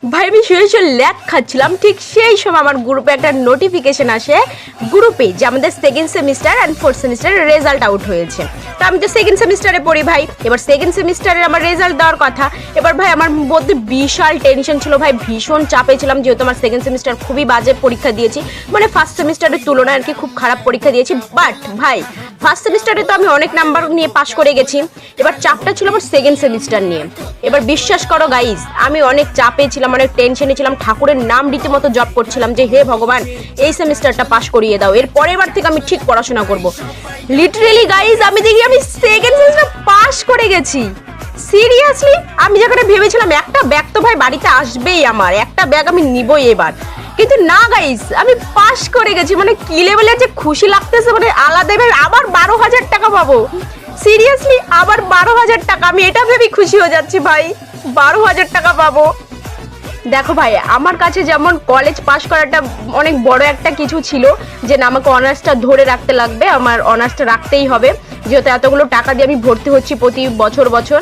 ভাই আমি শুয়ে শুয়ে ল্যাগ খাচ্ছিলাম, ঠিক সেই সময় আমার গ্রুপে একটা নোটিফিকেশন আসে গ্রুপে যে আমাদের সেকেন্ড সেমিস্টার অ্যান্ড ফোর্থ সেমিস্টারের রেজাল্ট আউট হয়েছে। তো আমি তো সেকেন্ড সেমিস্টারে পড়ি ভাই, এবার সেকেন্ড সেমিস্টারের আমার রেজাল্ট দেওয়ার কথা। এবার ভাই আমার মধ্যে বিশাল টেনশন ছিল ভাই, ভীষণ চাপে ছিলাম, যেহেতু আমার সেকেন্ড সেমিস্টার খুবই বাজে পরীক্ষা দিয়েছি, মানে ফার্স্ট সেমিস্টারের তুলনায় আর কি খুব খারাপ পরীক্ষা দিয়েছি। বাট ভাই ফার্স্ট সেমিস্টারে তো আমি অনেক নাম্বার নিয়ে পাশ করে গেছি, এবার চাপটা ছিল আমার সেকেন্ড সেমিস্টার নিয়ে। এবার বিশ্বাস করো গাইস, আমি অনেক চাপে ছিলাম, অনেক টেনশনে ছিলাম, ঠাকুরের নাম রীতিমতো জপ করছিলাম যে হে ভগবান এই সেমিস্টারটা পাশ করিয়ে দাও, এর পরের বার থেকে আমি ঠিক পড়াশোনা করব। লিটারেলি গাইস আমি দেখি আমি সেকেন্ড সেমিস্টার পাশ করে গেছি। সিরিয়াসলি আমি যেখানে ভেবেছিলাম একটা ব্যাগ তো ভাই বাড়িতে আসবেই, আমার একটা ব্যাগ আমি নিবই এবার, কিন্তু না গাইস আমি পাশ করে গেছি। মানে কি লেভেলের যে খুশি লাগতেছে, মানে আলাদা ভাবে আবার 12,000 টাকা পাবো। সিরিয়াসলি আবার 12,000 টাকা, আমি এটা ভেবে খুশি হয়ে যাচ্ছি ভাই, 12,000 টাকা পাবো। দেখো ভাই আমার কাছে যেমন কলেজ পাশ করাটা অনেক বড় একটা কিছু ছিল, যে না আমাকে অনার্সটা ধরে রাখতে লাগবে, আমার অনার্সটা রাখতেই হবে, যেহেতু এতগুলো টাকা দিয়ে আমি ভর্তি হচ্ছি প্রতি বছর বছর।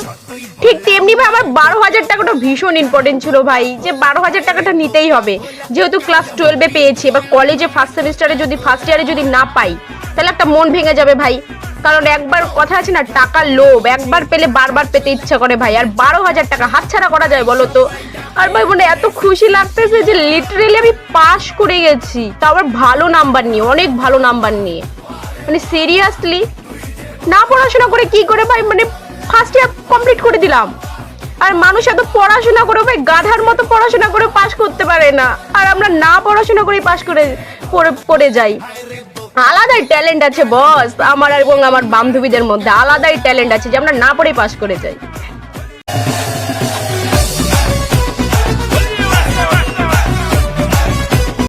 ঠিক তেমনি ভাই আমার 12,000 টাকাটা ভীষণ ইম্পর্টেন্ট ছিল ভাই, যে 12,000 টাকাটা নিতেই হবে, যেহেতু ক্লাস 12-এ পেয়েছি। এবার কলেজে ফার্স্ট সেমিস্টারে যদি ফার্স্ট ইয়ারে যদি না পাই তাহলে একটা মন ভেঙে যাবে ভাই, কারণ একবার কথা আছে না, টাকার লোভ, একবার পেলে বারবার পেতে ইচ্ছা করে ভাই, আর 12,000 টাকা হাতছাড়া করা যায় বলো তো। আর ভাই মানে এত খুশি লাগতেছে যে লিটারেলি আমি পাশ করে গেছি, তা আবার ভালো নাম্বার নিয়ে, অনেক ভালো নাম্বার নিয়ে। মানে সিরিয়াসলি না পড়াশোনা করে কি করে ভাই, মানে ফার্স্ট ইয়ার কমপ্লিট করে দিলাম। আর মানুষ এত পড়াশোনা করে ভাই গাধার মতো পড়াশোনা করে পাশ করতে পারে না, আর আমরা না পড়াশোনা করে পাশ করে পড়ে যাই। আলাদাই ট্যালেন্ট আছে বস আমার এবং আমার বান্ধবীদের মধ্যে, আলাদাই ট্যালেন্ট আছে যে আমরা না পড়েই পাশ করে যাই।